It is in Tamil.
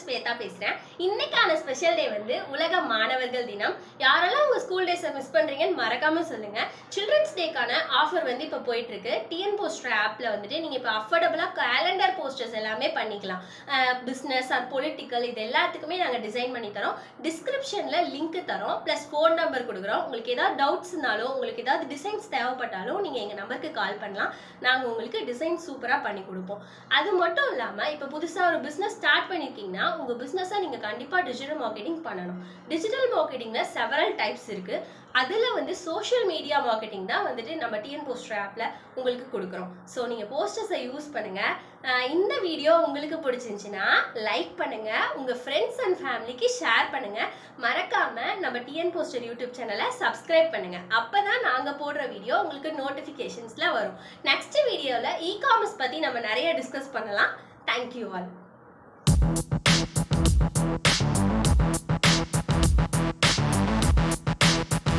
ஸ்வேதா பேசுறேன். இன்னைக்கான ஸ்பெஷல் டே வந்து உலக மாணவர்கள் தினம். யாரெல்லாம் உங்க ஸ்கூல் டேஸை மிஸ் பண்றீங்கன்னு மறக்காம சொல்லுங்க. சில்ட்ரன்ஸ் டேக்கான ஆஃபர் வந்து இப்போ போயிட்டு இருக்கு. டிஎன் போஸ்டர் ஆப்ல வந்துட்டு நீங்க இப்போ அஃபோர்டபுளா கேலண்டர் போஸ்டர்ஸ் எல்லாமே பண்ணிக்கலாம். பிசினஸ் ஆர் பொலிட்டிக்கல் இது எல்லாத்துக்குமே நாங்க டிசைன் பண்ணி தரோம். டிஸ்கிரிப்ஷன்ல லிங்க் தரோம், பிளஸ் ஃபோன் நம்பர் கொடுக்குறோம். உங்களுக்கு ஏதாவது டவுட்ஸ்னாலும் உங்களுக்கு ஏதாவது டிசைன்ஸ் தேவைப்பட்டாலும் நீங்க எங்க நம்பருக்கு கால் பண்ணலாம். நாங்க உங்களுக்கு டிசைன் சூப்பரா பண்ணி கொடுப்போம். அது மட்டும் இல்லாம இப்போ புதுசா ஒரு பிசினஸ் ஸ்டார்ட் பண்ணிருக்கீங்கன்னா உங்க பிசினஸை நீங்க கண்டிப்பா டிஜிட்டல் மார்க்கெட்டிங் பண்ணணும். டிஜிட்டல் மார்க்கெட்டிங்ல செவரல் டைப்ஸ் இருக்கு. அதுல வந்து சோஷியல் மீடியா மார்க்கெட்டிங் தான் வந்துட்டு நம்ம டிஎன் போஸ்டர் ஆப்ல உங்களுக்கு கொடுக்குறோம். ஸோ நீங்க போஸ்டர்ஸை யூஸ் பண்ணுங்க. இந்த வீடியோ உங்களுக்கு பிடிச்சிருந்துச்சுன்னா லைக் பண்ணுங்க, உங்க ஃப்ரெண்ட்ஸ் அண்ட் ஃபேமிலிக்கு ஷேர் பண்ணுங்க. மறக்காம நம்ம டிஎன் போஸ்டர் யூடியூப் சேனலை சப்ஸ்கிரைப் பண்ணுங்க. அப்பதான் நாங்க போடுற வீடியோ உங்களுக்கு நோட்டிபிகேஷன்ஸ்ல வரும். நெக்ஸ்ட் வீடியோல இ-காமர்ஸ் பத்தி நம்ம நிறைய டிஸ்கஸ் பண்ணலாம். Thank you all.